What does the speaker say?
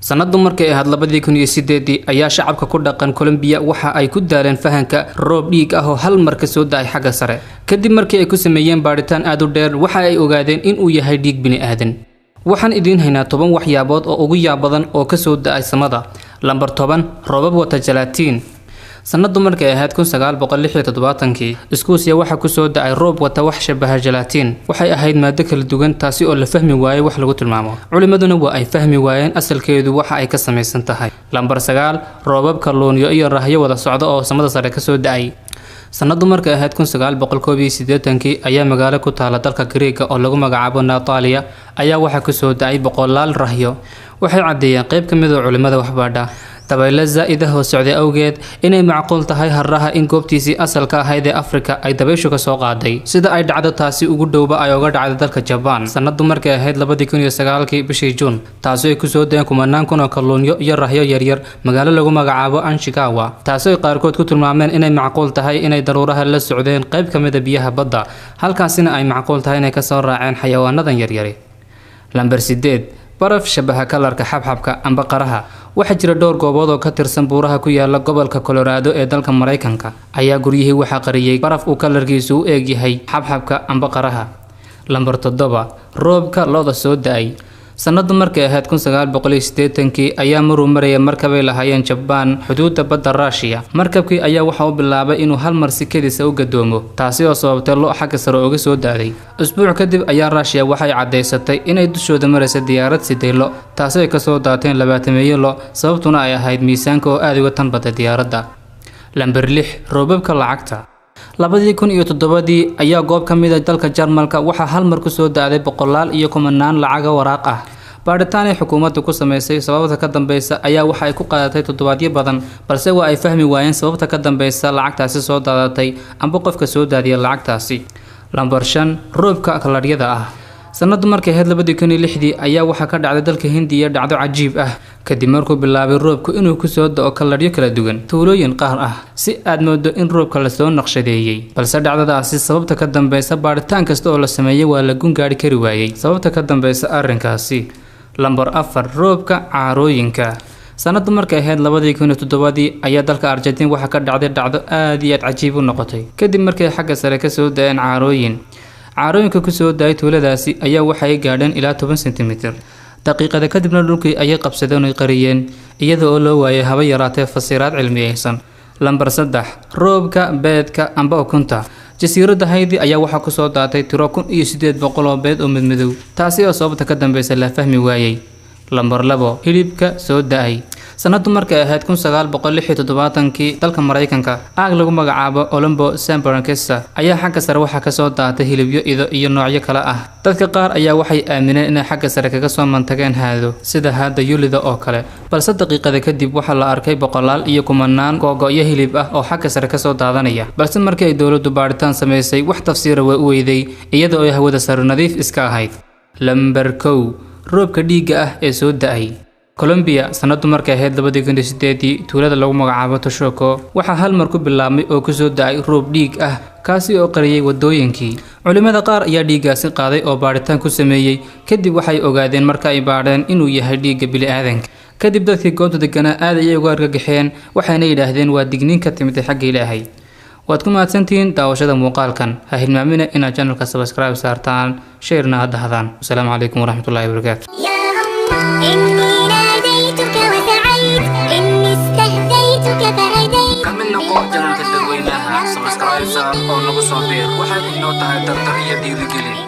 sanadu markay ahayd 2008 ayaa shacabka ku dhaqan Colombia waxa ay ku daaleen fahanka roob dhiig ah oo hal mar ka soo daay xagga sare kadib markii ay ku sameeyeen baaritaan aad u dheer waxa ay ogaadeen in uu yahay dhiig bini aadan. waxaan idin haynaa 10 waxyaabood oo ugu yaab badan oo ka soo daay samada. lambar 10 roobab wata jalaatiin. sanadu markay ahayd 1976 Iskuusiya waxa ku soo daay roob wata wax shabaha jalaatiin. waxay ahayd maado kala duwan taasi oo la fahmi waayay wax lagu tilmaamo. culimaduna waa ay fahmi waayeen asalkeedu waxa ay ka samaysan tahay. lambar 9 roobab kalluunyo iyo rahyo wada socda oo samada sare ka soo daay. sanadu markay ahayd 1981 ayaa magaalo ku taala dalka Greega oo lagu magacaabo Natalia ayaa waxa ku soo daay boqolaal rahyo. waxay cadeeyeen qayb kamid ah culimada waxbaadha dabaylo zaa'ida oo socday awgeed inay macquul tahay harraha in goobtiisii asalka ahayd ee Afrika ay dabayshu ka soo qaaday sida ay dhacdo taasi ugu dhowba ay uga dhacday dalka Japan. sanadu markay ahayd 2009 bishii June taasoo ay ku soo dayeen kumanaan kun oo kalluunyo iyo rahyo yaryar magaalo lagu magacaabo Anshikawa taasoo ay qaarkood ku tilmaameen inay macquul tahay inay daruuraha la socdeen qayb kamid ah biyaha badda halkaasina ay macquul tahay inay ka soo raaceen xayawaanadan yaryar. lambar 8 baraf shabaha kalarka xabxabka amba qaraha. waxaa jira dhowr goobood oo ka tirsan buuraha ku yaala gobolka Colorado ee dalka Mareykanka ayaa guryihii waxa qariyay baraf uu kalarkiisu u eeg yahay xabxabka amba qaraha. lambar 7 roobka looda soo daay. sanadu markay ahayd 1980 ayaa maruu maraya markabay lahaayeen Japan xuduudda badda Russia. markabkii ayaa waxa uu bilaabay inuu hal mar si kedis u gadoomo taasi oo sababtay loo xagga sare uga soo daaday. usbuuc kadib ayaa Russia waxay cadeysatay inay dushooda maraysa diyaarad sideylo taasi ay ka soo daateen 20 lo sababtuna ay ahayd miisaanka oo aad uga tan badan diyaaradda. lambar 6 roobabka lacagta. 2007 ayaa goob ka mid ah dalka Jarmalka waxa hal mar ku soo daaday boqolaal iyo kumanaan lacag waraaq ah. baaritaan ay xukuumaddu ku sameysay sababta ka dambaysa ayaa waxa ay ku qaadatay toddobaadyo badan balse waa ay fahmi waayeen sababta ka dambaysa lacagtaasi soo daadatay amba qofka soo daadiyay lacagtaasi. lambar 5 roobka kalaryada ah. sanadu markay ahayd 2006 ayaa waxa ka dhacday dalka Hindiya dhacdo cajiib ah kadib markuu bilaabay roobku inuu ku soo da'o kalaryo kala duwan tuulooyin qaar ah si aad moodo in roobka la soo naqshadeeyay balse dhacdadaasi sababta ka dambaysa baaritaan kasta oo la sameeyay waa la gun gaari kari waayay sababta ka dambaysa arrinkaasi. lambar 4 roobka caarooyinka. sanadu markay ahayd 2007 ayaa dalka Argentina waxa ka dhacday dhacdo aad iyo aad cajiib u noqotay kadib markay xagga sare ka soo daayeen caarooyinka ku soo daay tuuladaasi ayaa waxay gaadheen ilaa 10 sentimitir. daqiiqada kadibna dhulkii ayay qabsadeen oo qariyeen iyada oo loo waayay haba yaraatee fasiraad cilmiyeysan. lambar 3 roobka beedka amba ukunta. jasiiradda Haiti ayaa waxa ku soo daatay tiro 1800 oo beed oo midmadow taasi oo sababta ka dambaysa la fahmi waayay. lambar 2 hilibka soo daay. sanadu markay ahayd 1976 dalka Mareykanka aag lagu magacaabo Olombo Semperanquesa ayaa xagga sare waxa ka soo daatay hilibyo iyo noocyo kala ah. dadka qaar ayaa waxay aamineen inay xagga sare kaga soo mantageen haado sida haada yulida oo kale balse daqiiqada kadib waxa la arkay boqolaal iyo kumanaan googo'yo hilib ah oo xagga sare ka soo daadanaya balse markii ay dawladdu baaritaan sameysay wax tafsiir way u weyday iyada oo hawada sare nadiif iska ahayd. lambar 1 roobka dhiigga ah ee soo daay. Colombia sanadu markay ahayd 2008 tuulada lagu magacaabo Toshoko waxa hal mar ku bilaabmay oo ku soo daay roob dhiig ah kaasi oo qariyay wadooyinkii. culimada qaar ayaa dhiigaasi qaaday oo baaritaan ku sameeyay kadib waxay ogaadeen marka ay baadheen inuu yahay dhiigga bili aadanka. kadib dadkii goobta deganaa aad ayay uga argagaxeen waxayna yiraahdeen waa digniin ka timid xagga Ilaahay. waad ku mahadsantihiin daawashada muuqaalkan ha hilmaamina inaad channelka subscribe saartaan share-na hadahadaan. Assalaamu calaykum waraxmatullaahi wabarakaatuh. subscribe oo nagu soo biir waxay inoo tahay tartar iyo dhiirigelin.